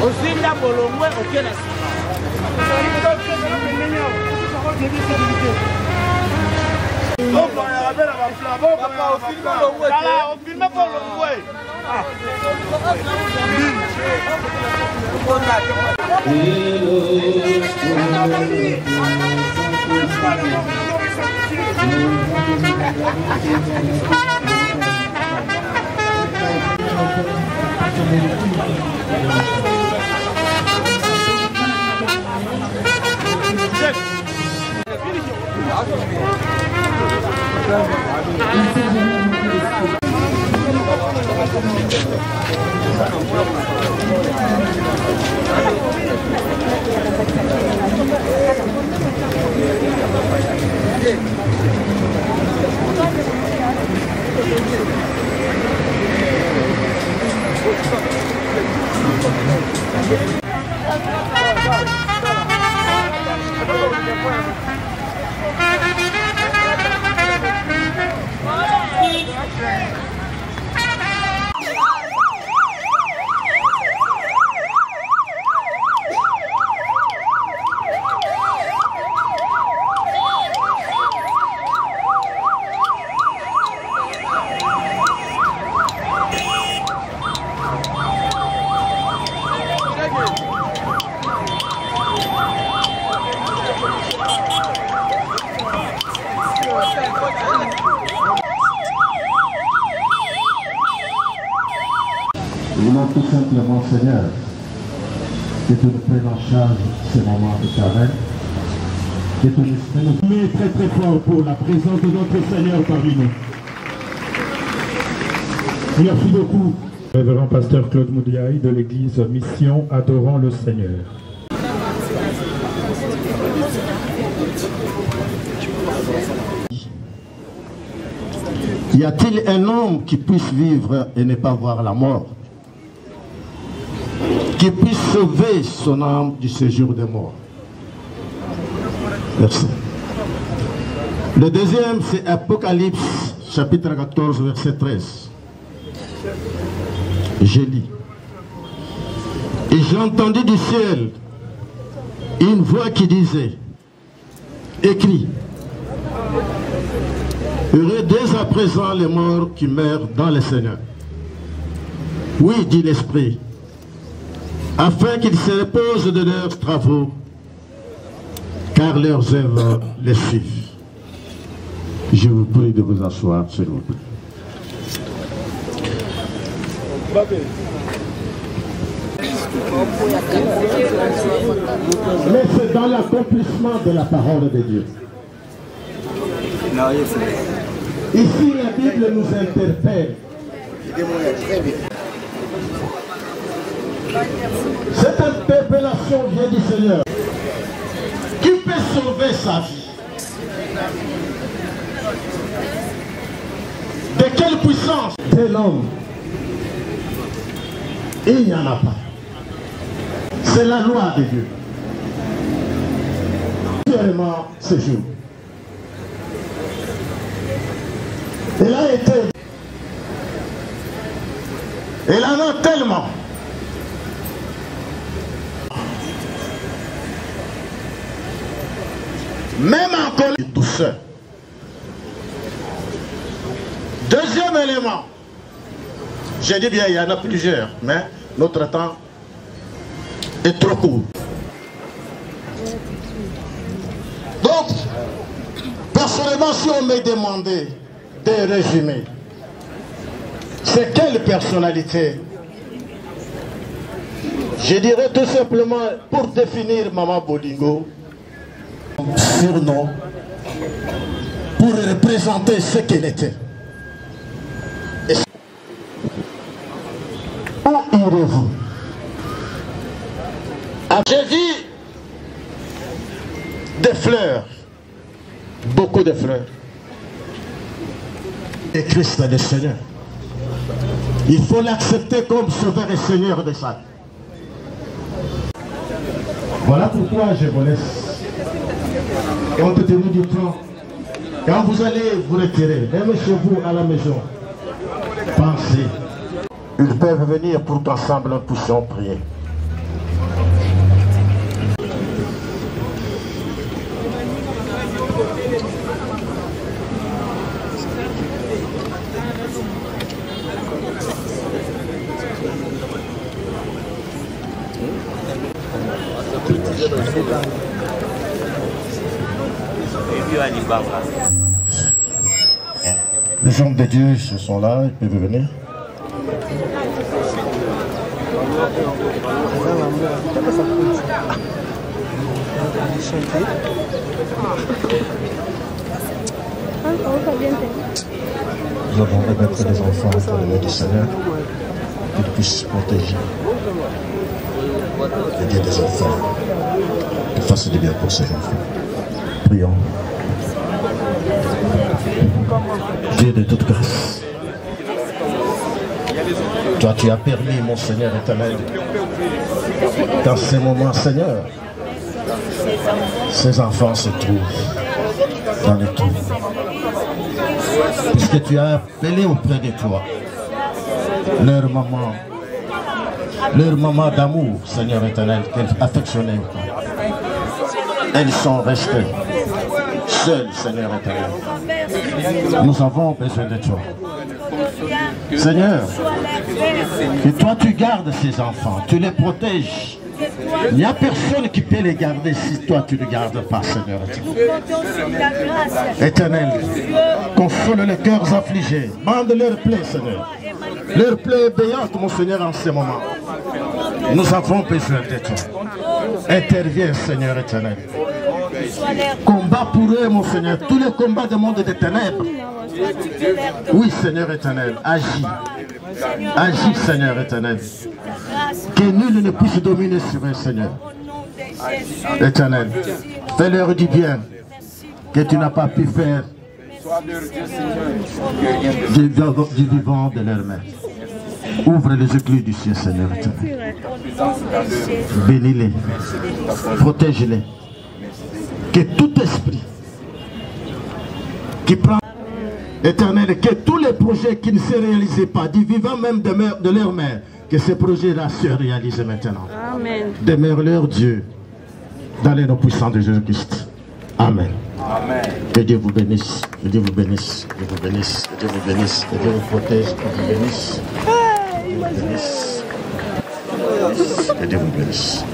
Ozinda bolongwe okena Voulons tout simplement, Seigneur, que tu nous prennes en charge ces moments de carême, que ton esprit nous met très très fort pour la présence de notre Seigneur parmi nous. Merci beaucoup. Révérend pasteur Claude Moudiaï de l'église Mission Adorant le Seigneur. Y a-t-il un homme qui puisse vivre et ne pas voir la mort? Qui puisse sauver son âme du séjour des morts? Merci. Le deuxième, c'est Apocalypse, chapitre 14, verset 13. Je lis. Et j'ai entendu du ciel une voix qui disait, écris, heureux dès à présent les morts qui meurent dans le Seigneur. Oui, dit l'Esprit, afin qu'ils se reposent de leurs travaux, car leurs œuvres les suivent. Je vous prie de vous asseoir, s'il vous plaît. Mais c'est dans l'accomplissement de la parole de Dieu. Ici, la Bible nous interpelle. Cette interpellation vient du Seigneur. Qui peut sauver sa vie? De quelle puissance? Tel homme. Il n'y en a pas. C'est la loi de Dieu. Seulement ce jour. Elle a été. Elle en a tellement. Même en colère, tout seul. Deuxième élément. J'ai dit bien, il y en a plusieurs, mais notre temps est trop court. Donc, personnellement, si on me demandait de résumer, c'est quelle personnalité? Je dirais tout simplement, pour définir Maman Bolingo, surnom, pour représenter ce qu'elle était. Où irez-vous? J'ai vu des fleurs, beaucoup de fleurs. Et Christ est le Seigneur. Il faut l'accepter comme sauveur et Seigneur de ça. Voilà pourquoi je vous laisse. Compte tenu du temps, Quand vous allez vous retirer, même chez vous à la maison, pensez. Ils peuvent venir pour qu'ensemble nous puissions prier. Les hommes de Dieu, ce sont là, ils peuvent venir. Nous allons remettre les enfants pour le nom du Seigneur, qu'ils puissent protéger le bien des enfants, qu'ils fassent du bien pour ces enfants. Prions. Dieu de toute grâce, toi tu as permis, mon Seigneur éternel, dans ces moments, Seigneur, ces enfants se trouvent dans les trous. Puisque tu as appelé auprès de toi leur maman d'amour, Seigneur éternel, qu'elle affectionnait. Elles sont restées seules, Seigneur éternel. Nous avons besoin de toi. Seigneur, que toi tu gardes ces enfants, tu les protèges. Il n'y a personne qui peut les garder si toi tu ne gardes pas, Seigneur éternel. Console les cœurs affligés, bande leurs plaies, Seigneur. Leurs plaies béantes, mon Seigneur, en ce moment. Nous avons besoin de toi. Interviens, Seigneur éternel. Combat pour eux, mon Seigneur, tous les combats du monde des ténèbres. Oui, Seigneur éternel, agis. Agis, Seigneur éternel. Que nul ne puisse dominer sur eux, Seigneur. Éternel, fais-leur du bien que tu n'as pas pu faire du vivant de leur main. Ouvre les écluses du ciel, Seigneur éternel. Bénis-les, protège-les. Que tout esprit qui prend, éternel, que tous les projets qui ne se réalisaient pas, du vivant même de leur mère, que ces projets-là se réalisent maintenant. Amen. Demeure-leur Dieu, dans les noms puissants de Jésus-Christ. Amen. Amen. Que Dieu vous bénisse, que Dieu vous bénisse, que Dieu vous bénisse, que Dieu vous bénisse, que Dieu vous protège, que Dieu vous bénisse. Que Dieu vous bénisse.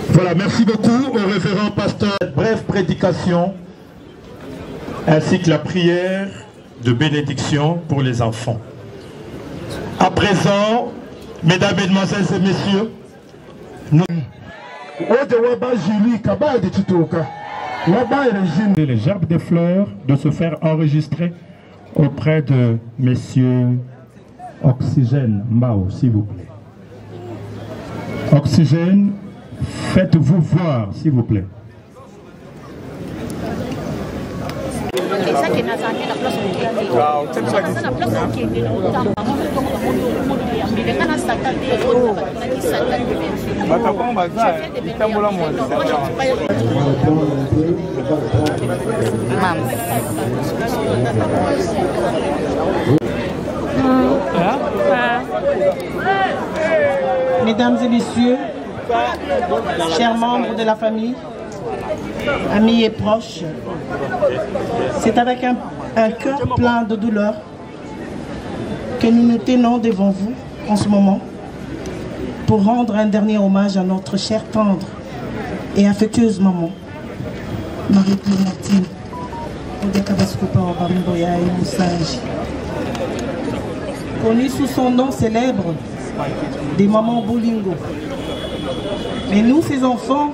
Voilà, merci beaucoup au révérend pasteur. Brève prédication ainsi que la prière de bénédiction pour les enfants. À présent, mesdames, mesdemoiselles et messieurs, nous... les gerbes des fleurs de se faire enregistrer auprès de messieurs Oxygène Mao, s'il vous plaît. Oxygène, faites-vous voir, s'il vous plaît. Mesdames et messieurs, chers membres de la famille, amis et proches, c'est avec un cœur plein de douleur que nous nous tenons devant vous en ce moment pour rendre un dernier hommage à notre chère tendre et affectueuse maman, Marie-Clémentine connue sous son nom célèbre des mamans Bolingo. Mais nous, ses enfants,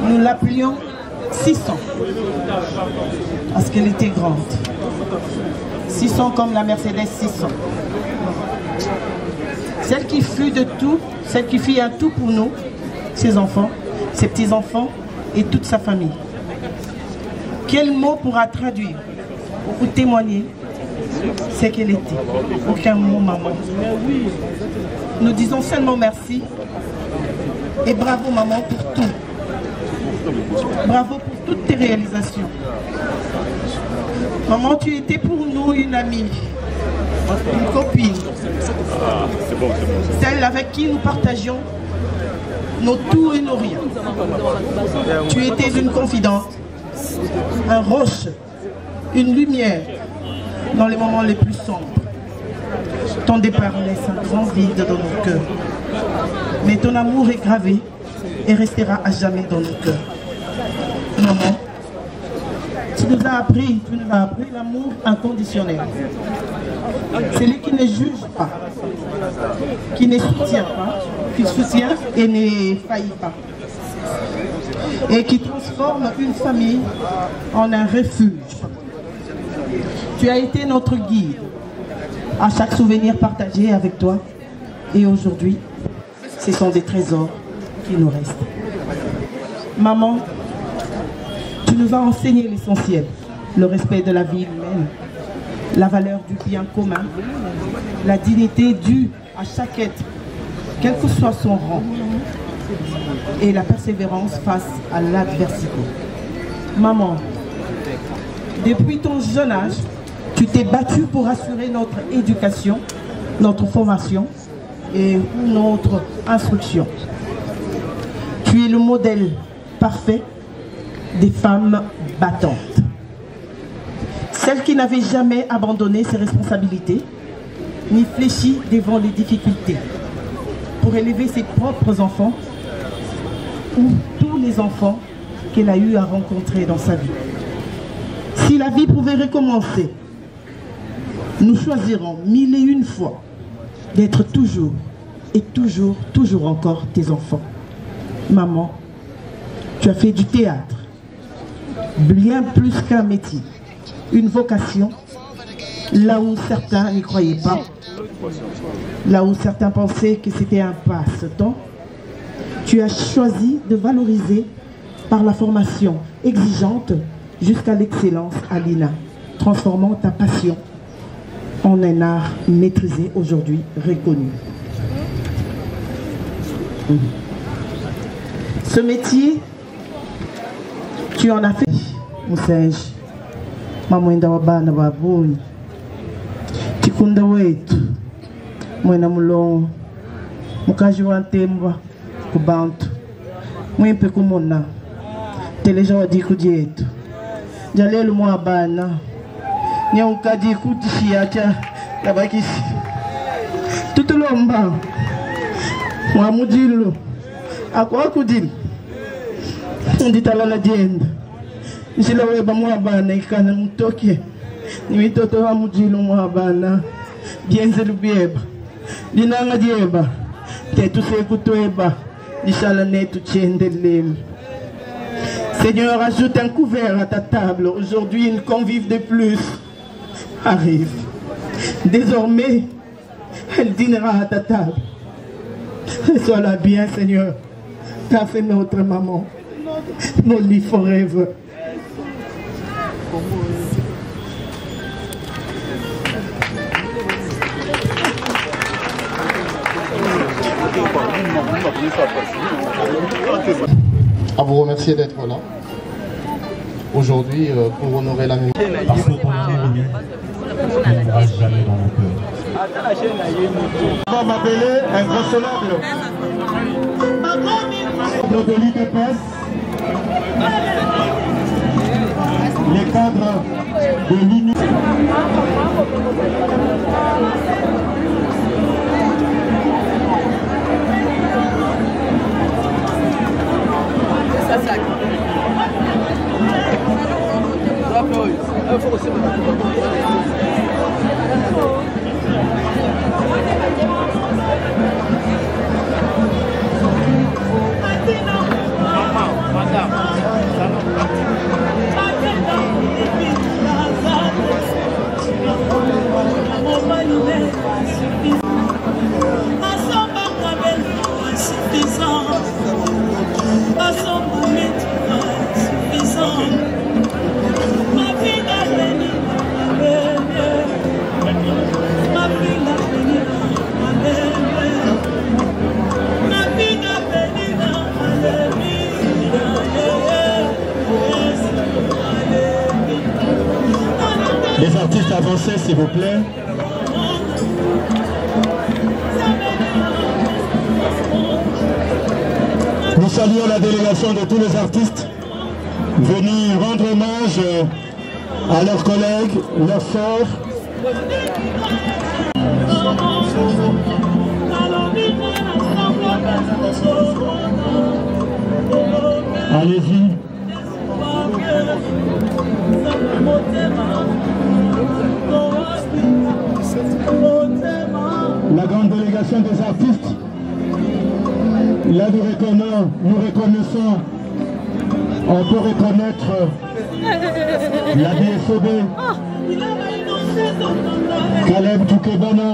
nous l'appelions 600. Parce qu'elle était grande. 600 comme la Mercedes 600. Celle qui fut de tout, celle qui fit un tout pour nous, ses enfants, ses petits-enfants et toute sa famille. Quel mot pourra traduire ou témoigner ce qu'elle était? Aucun mot, maman. Nous disons seulement merci et bravo, maman, pour tout. Bravo pour toutes tes réalisations. Maman, tu étais pour nous une amie, une copine. Celle avec qui nous partagions nos tout et nos rien. Tu étais une confidente, un roche, une lumière dans les moments les plus sombres. Ton départ laisse un grand vide dans nos cœurs. Mais ton amour est gravé et restera à jamais dans nos cœurs. Maman, tu nous as appris l'amour inconditionnel. Celui qui ne juge pas, qui ne soutient pas, qui soutient et ne faillit pas. Et qui transforme une famille en un refuge. Tu as été notre guide à chaque souvenir partagé avec toi. Et aujourd'hui, ce sont des trésors qui nous restent. Maman, tu nous as enseigné l'essentiel, le respect de la vie humaine, la valeur du bien commun, la dignité due à chaque être, quel que soit son rang, et la persévérance face à l'adversité. Maman, depuis ton jeune âge, tu t'es battue pour assurer notre éducation, notre formation et notre instruction. Tu es le modèle parfait des femmes battantes. Celles qui n'avaient jamais abandonné ses responsabilités, ni fléchi devant les difficultés, pour élever ses propres enfants ou tous les enfants qu'elle a eu à rencontrer dans sa vie. Si la vie pouvait recommencer, nous choisirons 1001 fois d'être toujours et toujours encore tes enfants. Maman, tu as fait du théâtre, bien plus qu'un métier, une vocation, là où certains n'y croyaient pas, là où certains pensaient que c'était un passe-temps. Tu as choisi de valoriser par la formation exigeante jusqu'à l'excellence à l'INA, transformant ta passion en un art maîtrisé, aujourd'hui reconnu. Ce métier, tu en as fait, mon singe. Maman ndawabana babuni. Tikunda wetu. Mwena mulongo. Mukaji wa Ntemba kubantu. Mwempe kumona. Teleja wa diku dietu. Jalelu mwabana. Nyauka diku tishiacha labakisi. Tutulomba. Mwamujilu. Akwa kudili. Nditala la jenda. Njila weba mwabana ikana mutoke. Niwitoto wa mujilu mwabana. Bienze lubieba. Dinanga dieba. Tetu seku toeba. Nishala netu tiendelele. Seigneur, ajoute un couvert à ta table. Aujourd'hui, une convive de plus arrive. Désormais, elle dînera à ta table. Reçois-la bien, Seigneur. Tu as fait notre maman. Nos lits forever. À vous remercier d'être là aujourd'hui pour honorer la mémoire. Parce que ton nom ne mourra jamais dans nos cœurs. On va m'appeler un grand célèbre. Nos délits de presse, les cadres de l'Union. Madame. Avancez s'il vous plaît. Nous saluons la délégation de tous les artistes venus rendre hommage à leurs collègues, leurs sœurs. Allez-y. La grande délégation des artistes, là nous reconnaissons, on peut reconnaître la DSOB, Caleb Toukebana,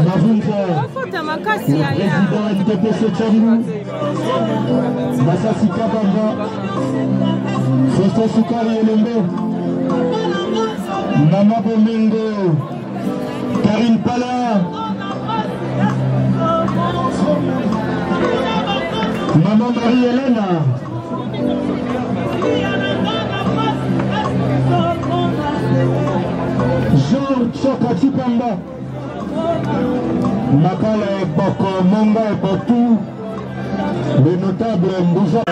Mavunza, le président NTPC Tchamou, Massassi Kabamba, Fosto Soukari Elembe, Mama Bomengo, Karine Pala, Maman Marie-Hélène, Jean Chokati Pamba, Makala et Boko, Monga et Botou, le notable Mbouza.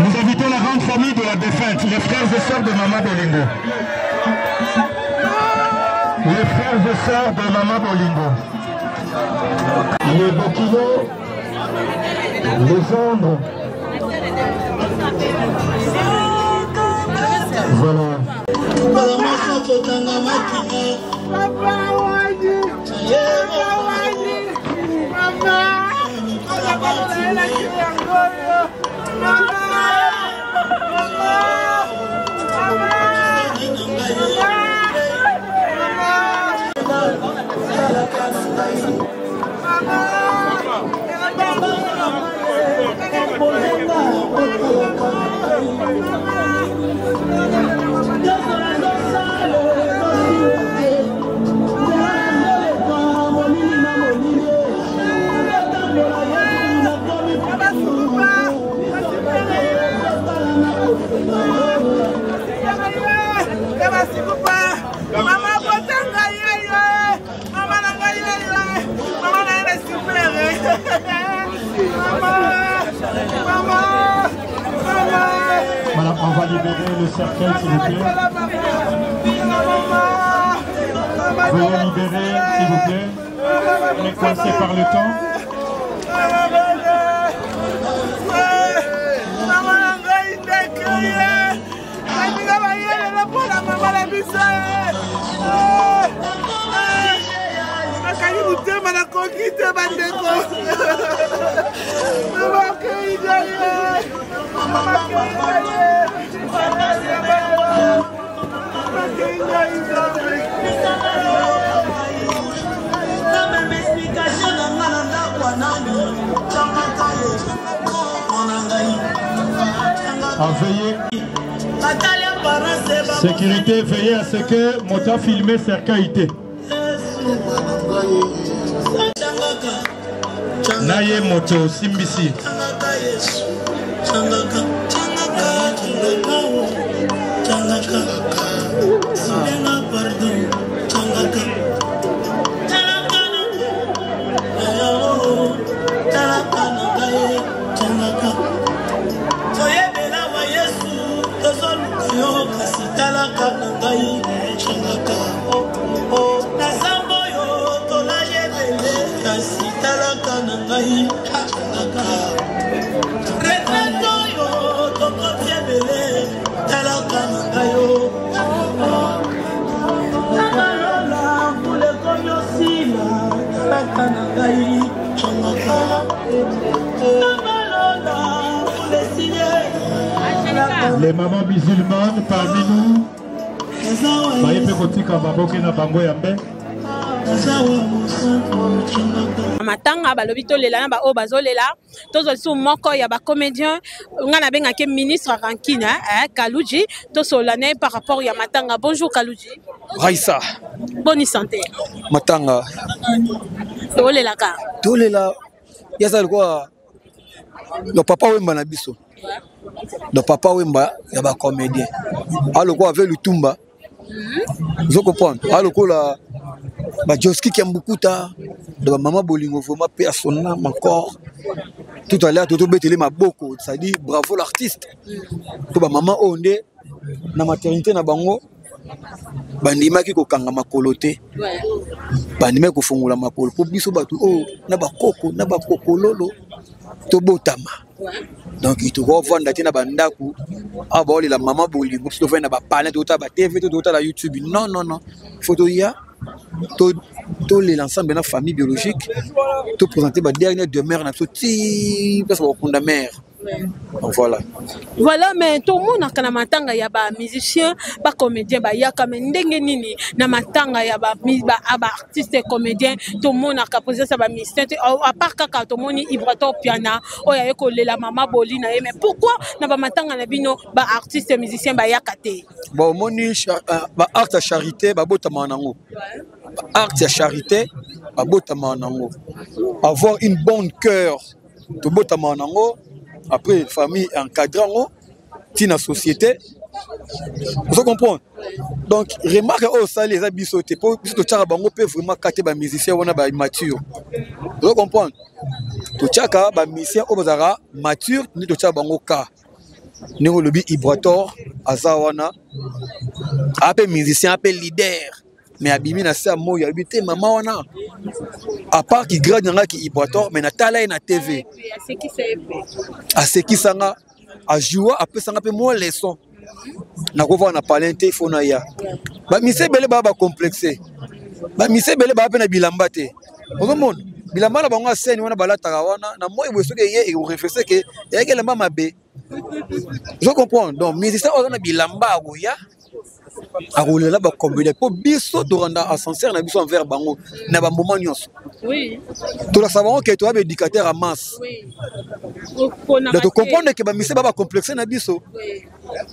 Nous invitons la grande famille de la défunte, les frères et sœurs de Maman Bolingo. Les frères et sœurs de Maman Bolingo. Les Bokino, les ombres. Voilà. Voilà, on va libérer le cercueil s'il vous plaît. Veuillez libérer s'il vous plaît. On est coincé par le temps. Veillez. Sécurité, veillez à ce que Mota filmé cercueil. Naye moto simbisi. Les mamans musulmanes parmi nous, matanga balobi tolela na ba o bazolela tozo su moko ya ba comédien ngana benga ke ministre Rankina Kalouji to solane par rapport ya matanga. Bonjour Kalouji. Raissa. Bonne santé. Matanga. Tolela ka. Tolela. Yasa quoi Donc papa Wemba na biso. Donc papa Wemba ya ba comédien. Aloko avec le Tumba. Vous comprenez? Aloko la ba Joski Kiambukuta, de maman Bolingo vraiment personnellement encore. Tout à l'heure Toto Betele Maboko, ça dit bravo l'artiste. To ba maman Onde na maternité na bango. Bandimaki ko kanga makolo te. Bandimaki ko fungula makolo po biso batu oh na ba kokololo to botama. Donc il te revendre na bandaku aboli la maman Bolingo to faire na ba parler to ta ba TV to ta la YouTube. Non photo ya to l'ensemble de la famille biologique to présenter ba dernière demeure na petit parce qu'on compte mère. Donc voilà, mais tout le monde a quand matanga ya ba musicien, ba comédien, ba ya comme ndenge nini na matanga ya ba artiste comédien, tout le monde a posé ça ba musicien à part kaka tout le monde Ibrato piano, o ya ko la maman Bolina mais pourquoi na ba matanga na bino ba artiste musicien ba ya kate. Bon moni ba art à charité ba botama nango. Art à charité ba botama nango. Avoir une bonne cœur to botama nango. Après, famille encadrant, tina société. Vous comprenez? Donc, remarque au salé les habits sautés. Pour que tu aies vraiment capté les musiciens mature. Vous comprenez? Tu as des musiciens mature, tu as des cas. Nous avons le Ibrator, Azawana, un musicien, un leader. Mais abimi na sa mo ya bité maman wana à part qui grade nga ki Ibrator mais na tala na TV à ce qui sanga a jouer après sanga pe mo leçon na ko va na palente fona ya ba mise bele ba complexé ba mise bele ba pe na bilamba te ozo mon bilamba la bango scène wana balata wana na mo eboso ke ye e réfléchir que ya ke lamba mabe je comprends donc musicien on a bilamba ya a rouler là-bas comme il pour biso de rendre ascenseur na biso envers bango na ba moment nyonso oui tout la savons que tu as éducateur à masse oui de comprendre que ba mise ba complexé na biso oui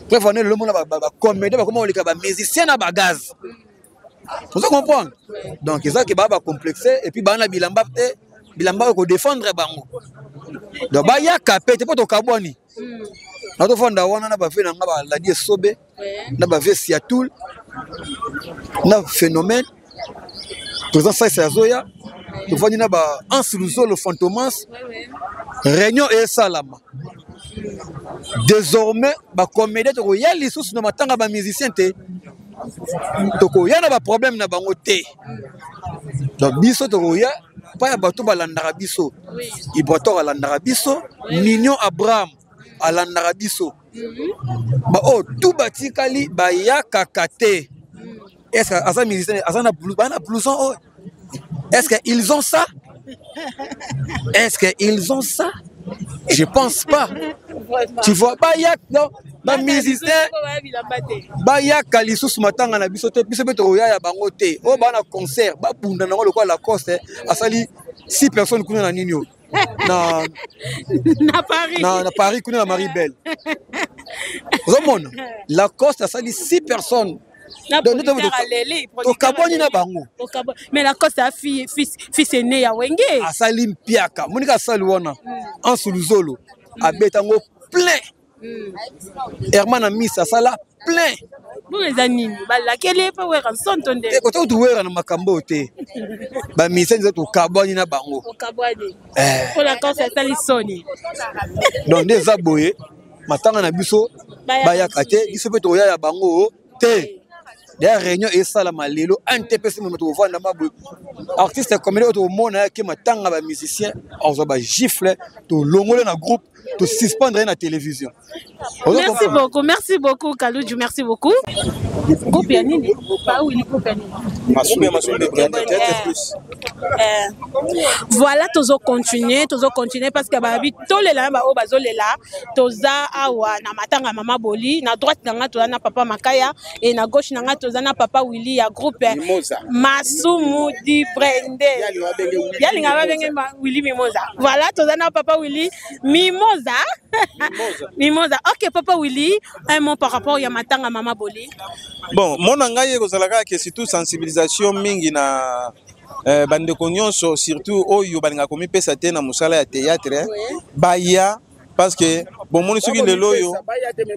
prévenir le monde ba comédie ba comment on les ba musicien na ba gaz vous comprenez donc ça que ba complexé et puis ba na bilamba te bilamba ko défendre bango donc ba ya capé te pas to kaboni na to fonda wana na ba fait na ba la die sobe na ba fait siatul na phénomène présent ça c'est azoya to vandi na ba ansiluzo le fantomas réunion et salama désormais ba comédie to ya lisusu na matanga ba musicien te to ko ya na ba problème na bango te donc biso to ya pas ya bato balandaka biso Ibrator alandaka biso Mignon Abraham alandaka biso ba oh tout batikali ba ya kakate est-ce que asa musicien asa na blouson oh est-ce que ils ont ça je pense pas tu vois ba ya non ba musicien ba ya kalisusu matanga na biso te biso beto ya bango te o ba na concert ba bunda nango lokwa la coste asali 6 personnes kuna na ninyo na Paris kuna na Maribel Ramon la coste asali 6 personnes mais la cause a fils aîné ya wenge asali mpiaka monika asali wana en suluzolo abetango plein Herman Amisa sala plein bon les années bala kele pa wera sontonde e ko to wera na makambo te ba misenze to kabwani na bango kabwani pour la cause asali soni donc des aboyé matanga na biso baya kate biso pe to ya bango te des réunions et ça la malelo NTPC me to vendre mabu artiste comme les autres mona qui matanga ba musicien on ba gifle to longole na groupe to suspendre na télévision. Merci beaucoup Kaloudjou, merci beaucoup. Groupe Yanini, pas où il voilà, tozo continuer parce que babi tous les là ba bazolela toza awa na matanga mama Boli na droite nanga toza na papa Makaya et na gauche nanga toza na papa Willy ya groupe Masumu di Brende yalinga ba benge Willy Mimosa. Voilà toza na papa Willy Mimosa. Mimosa. OK papa Willy, un mot par rapport ya matanga mama Boli. Bon, mon angaye kozalaka que c'est tout sensibilisation mingi na bandeko nyonso surtout oyo balinga komi pesa te na musala ya théâtre baya parce que bon moni soki lelo oyo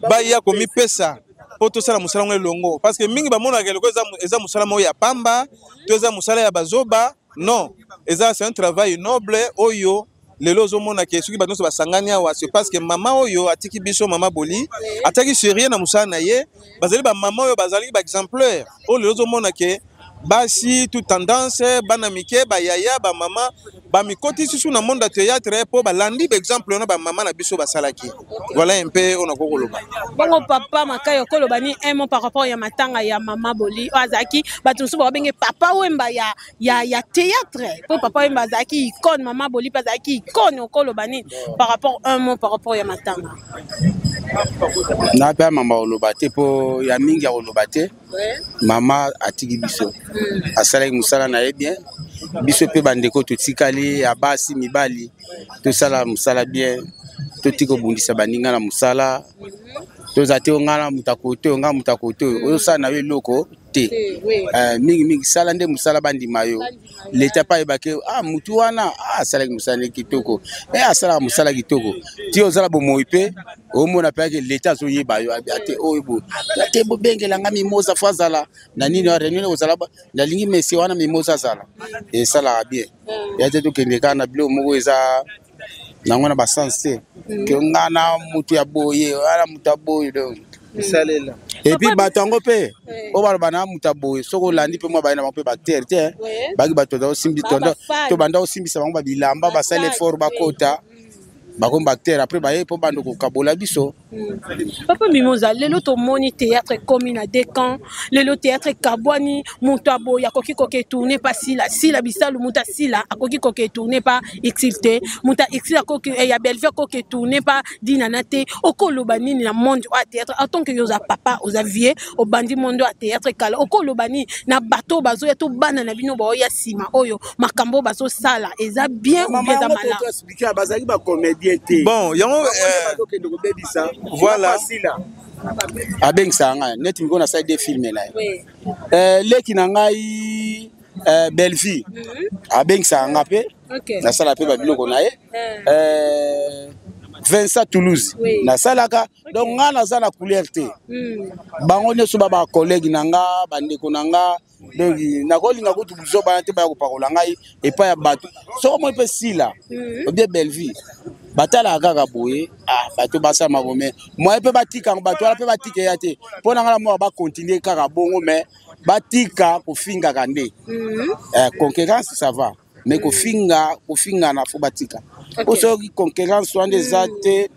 baya komi pesa po tosala musala ngo elongo parce que mingi bamonaka eloko eza musala mo ya pamba to eza musala ya bazoba non eza c'est un travail noble oyo lelo ozomona ke soki bato basangani awa c'est parce que mama oyo atiki biso mama boli ataki sérieux na musala na ye bazali ba mama oyo bazali ba exemplaire oyo lelo ozomona ke basi tout tendance bana mike ba yaya ba mama ba mikoti susu na monde théâtre po ba landi ba exemple na ba mama na biso basalaki voilà un peu on a kokoloba bongo papa makayo koloba ni un mot par rapport ya matanga ya mama boli azaki bato so ba benge papa wemba ya théâtre po papa wemba azaki icône mama boli pas azaki icône koloba ni par rapport un mot par rapport ya matanga na pa mama olobate po ya mingi ya olobate mama atiki biso asalaki musala na ye bien biso pe bandeko totikali ya basi mibali tosala musala bien totiko bundisa baninga na musala tozate ngala mutakote nga mutakote oyo sana na we loko te mingi sala nde musala bandima yo leta pa ebake mutu wana asalaki musala kitoko asala musala kitoko ti ozala bomoyi pe omona pe ke leta zo yeba yo ate oyo ate bo bengela nga mimoza fazala na nini réunion ozala na lingi mesi wana mimoza zala et sala bien yate to kende kana bilo moko eza nangona ba sense ke ngana mutu ya boye ala mutu boye donc salela et puis batango pe o balo bana mutu boye soko landi pe mo ba na pe ba terre te bagi bato do simbi tondo to banda o simbi sa bango ba bilamba ba sale fort ba kota bako bactère après ba po bando ko kabola biso papa mimoza lelo to moni théâtre comme na Decan lelo théâtre kabwani mutu aboya koki koke tourner pas sila bisalu muta sila akoki koke tourner pas exilté muta exila koki ya Belleville koke tourner pas dinanate okoloba nini na monde wa théâtre en tant que yoza papa oza vieux au bandi monde wa théâtre kala okoloba ni na bateau bazo ya to bana na bino ba ya sima oyo makambo bazo sala eza bien ou bien za mala expliquer bazali ba comédien. Bon, voilà. Abeng sanga net miko na side des films là. Leki na ngai Belleville. Abeng sanga pe. Na sala pe ba biloko na ye. Vincent Toulouse na salaka donc nga na za na couleur te bango nyoso ba collègue nanga bandeko nanga donc na kolinga kutu buzo ba te ba ko pakola ngai et pas ya bato so mo pe sila ou bien Belleville batala kaka boye bato basa mabome moi pe batika bato ala pe batike ya te pona ngala mo ba continuer kaka bongo mais batika ko finga kande concurrence ça va mais ko finga na fo batika oso concurrence soit des até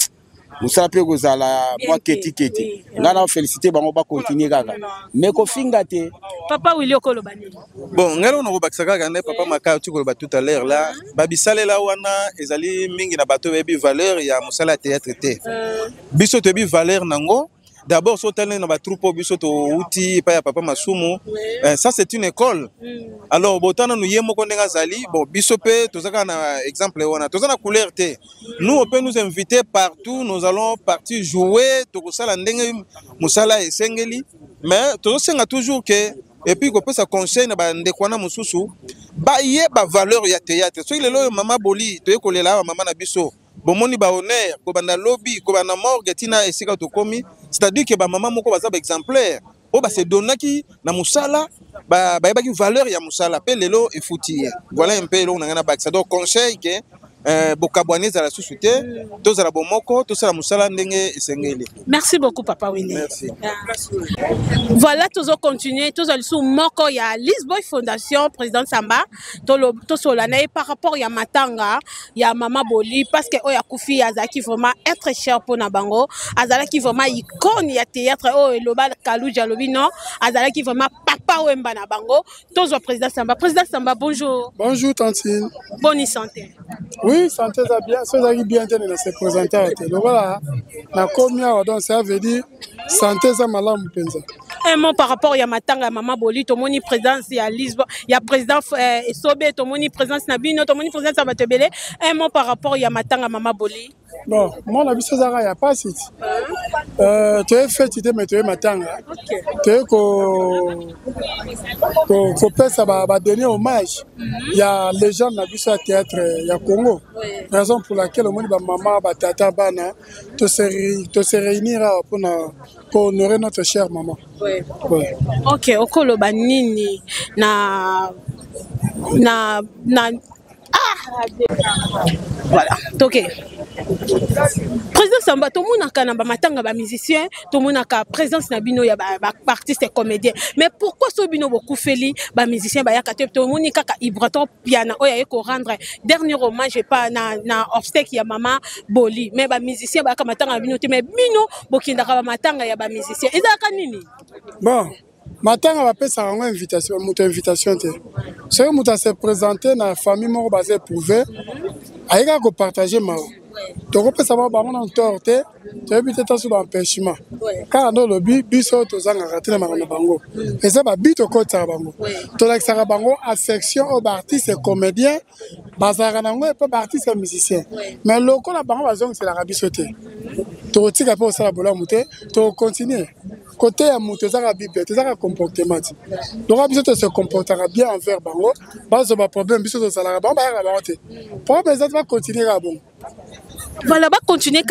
musala pe kozala moi keti ngana féliciter bango ba continuer kaka mais ko finga te papa Willy Okolobani bon ngelo no bakisa kaka ne papa maka tu koloba tout à l'heure là babisalela wana ezali mingi na bato bebi valeur ya musala théâtre te biso to bi valeur nango. D'abord, sur le troupeau, papa Masumu, ça c'est une école. Alors, botana nous yemo kondenga zali, bon bisope, tout ça un exemple on a tout ça la couleur té. Nous on peut nous inviter partout, nous allons partir jouer, tout ça la ndenge musala et sengeli, mais tout ça a toujours que et puis qu'on peut ça conseil na ba ndekwana mususu, ba yé ba valeur ya théâtre. So il est là mama boli, to yekolela mama na biso. Bomoni ba honneur ko bana lobby ko bana morgue tina esika to komi c'est-à-dire que ba maman moko baza ba exemplaire o ba se donaki na musala ba yebaki valeur ya musala pe lelo efuti voilà un peu lo ngana ba donc conseil que bokabwaneza la société tozala bomoko tosala musala ndenge esengeli. Merci beaucoup papa Willy. Merci. Voilà toujours continuer tous sous moko ya Lisboy Fondation président Samba to solana par rapport ya matanga ya mama boli parce que oya kufi azaki vraiment être cher pour na bango azalaki vraiment icône ya théâtre o eloba Kaluja lobi non azalaki vraiment papa wemba na bango tozo président Samba bonjour. Bonjour Tantine. Bonne santé. Oui, santé ça bien, ça va bien de se présenter. Donc voilà, la commune donc ça veut dire santé ça malamu penza. un mot par rapport à matanga Maman Boli, tomoni présence ya Lisbonne, ya président Sobe, tomoni présence Nabino, tomoni présence Abatebele, un mot par rapport à matanga Maman Boli. Bon, moi la vie c'est ça, il n'y a pas site. Tu es fait, tu es mais tu es matanga. Tu es qu'on peut ça va donner hommage. Il y a les gens qui ont théâtre, il y a Congo. Raison pour laquelle on dit maman, tata, bana, te se réunir pour honorer notre chère maman. Ouais. Ok, okolo banini na voilà. Ok. Président Samba, tout le monde a un matanga musicien, tout le monde a une présence na bino ya artiste et comédien. Mais pourquoi ce bino beaucoup feli ba musicien ba ya tout le monde a Ibraton piano oya ko rendre dernier hommage pas na obstacle ya Maman Boli. Mais ba musicien ba ka matanga bino te mais bino bokinda ka matanga ya ba musicien. Ezaka nini? Bon. Matanga va faire une invitation, une invitation. Si vous se présenter dans la famille, vous allez prouver, vous allez partager. Donc, on peut savoir que vous avez torté, vous avez peut-être sur l'empêchement. Car dans le but, vous avez raté le bango. Et ça va but au côté de bango. Donc, la bango affection aux artistes et comédiens, bazaranango et pas artistes et musiciens. Mais le coup la bango c'est l'Arabie Saoudite. Tu retires après ça la bola monter, tu continues. Côté à monter ça la Bible, tu as un comportement. Donc l'Arabie Saoudite se comportera bien envers bango. Bas de problème, biso ça la bango, ba ya la bango. Pour ça va continuer à bon. Voilà, va continuer.